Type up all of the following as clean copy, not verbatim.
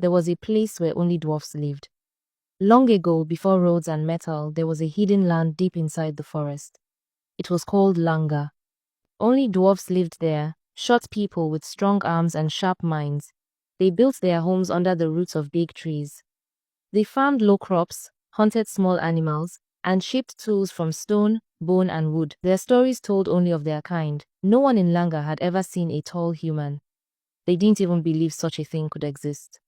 there was a place where only dwarfs lived. Long ago, before roads and metal, there was a hidden land deep inside the forest. It was called Langa. Only dwarfs lived there, short people with strong arms and sharp minds. They built their homes under the roots of big trees. They farmed low crops, hunted small animals, and shaped tools from stone, bone, and wood. Their stories told only of their kind. No one in Langa had ever seen a tall human. They didn't even believe such a thing could exist.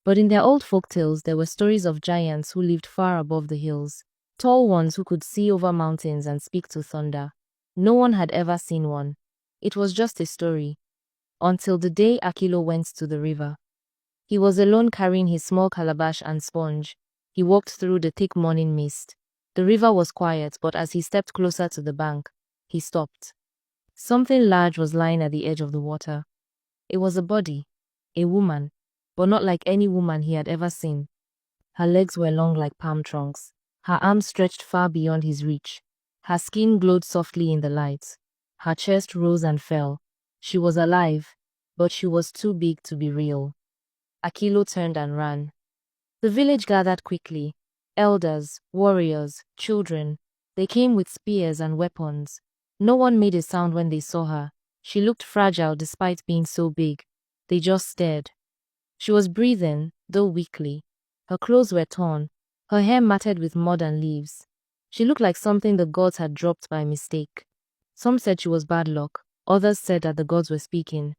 But in their old folk tales, there were stories of giants who lived far above the hills, tall ones who could see over mountains and speak to thunder. No one had ever seen one. It was just a story. Until the day Akilo went to the river. He was alone carrying his small calabash and sponge. He walked through the thick morning mist. The river was quiet, but as he stepped closer to the bank, he stopped. Something large was lying at the edge of the water. It was a body, a woman, but not like any woman he had ever seen. Her legs were long like palm trunks. Her arms stretched far beyond his reach. Her skin glowed softly in the light. Her chest rose and fell. She was alive, but she was too big to be real. Akilo turned and ran. The village gathered quickly. Elders, warriors, children. They came with spears and weapons. No one made a sound when they saw her. She looked fragile despite being so big. They just stared. She was breathing, though weakly. Her clothes were torn. Her hair matted with mud and leaves. She looked like something the gods had dropped by mistake. Some said she was bad luck. Others said that the gods were speaking.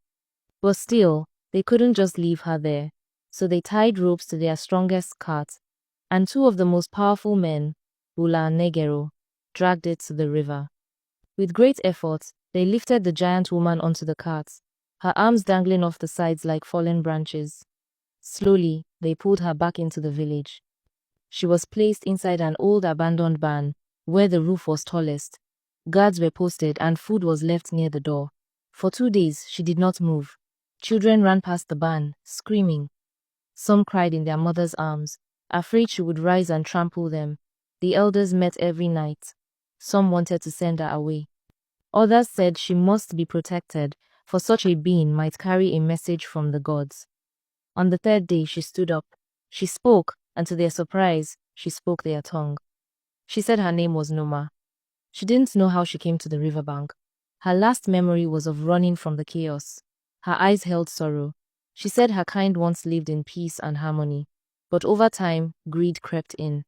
But still, they couldn't just leave her there. So they tied ropes to their strongest cart, and two of the most powerful men, Bula and Negero, dragged it to the river. With great effort, they lifted the giant woman onto the cart, her arms dangling off the sides like fallen branches. Slowly, they pulled her back into the village. She was placed inside an old abandoned barn, where the roof was tallest. Guards were posted and food was left near the door. For 2 days, she did not move. Children ran past the barn, screaming. Some cried in their mother's arms, afraid she would rise and trample them. The elders met every night. Some wanted to send her away. Others said she must be protected, for such a being might carry a message from the gods. On the 3rd day, she stood up. She spoke, and to their surprise, she spoke their tongue. She said her name was Noma. She didn't know how she came to the riverbank. Her last memory was of running from the chaos. Her eyes held sorrow. She said her kind once lived in peace and harmony, but over time, greed crept in.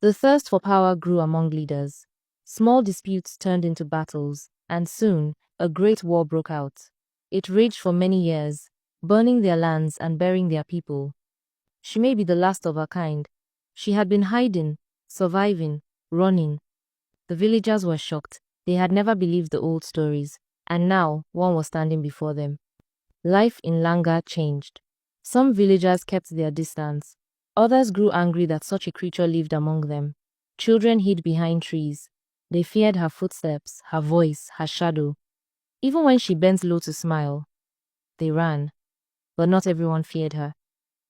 The thirst for power grew among leaders. Small disputes turned into battles, and soon, a great war broke out. It raged for many years, burning their lands and burying their people. She may be the last of her kind. She had been hiding, surviving, running. The villagers were shocked. They had never believed the old stories, and now one was standing before them. Life in Langa changed. Some villagers kept their distance. Others grew angry that such a creature lived among them. Children hid behind trees. They feared her footsteps, her voice, her shadow. Even when she bent low to smile, they ran. But not everyone feared her.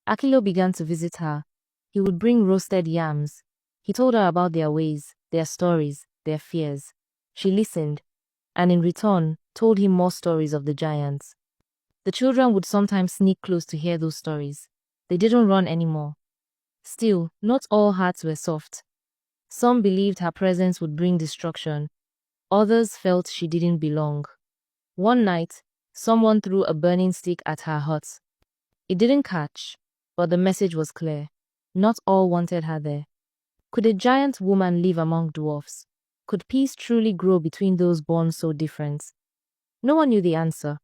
Akilo began to visit her. He would bring roasted yams. He told her about their ways, their stories, their fears. She listened, and in return, told him more stories of the giants. The children would sometimes sneak close to hear those stories. They didn't run anymore. Still, not all hearts were soft. Some believed her presence would bring destruction. Others felt she didn't belong. One night, someone threw a burning stick at her hut. It didn't catch, but the message was clear. Not all wanted her there. Could a giant woman live among dwarfs? Could peace truly grow between those born so different? No one knew the answer.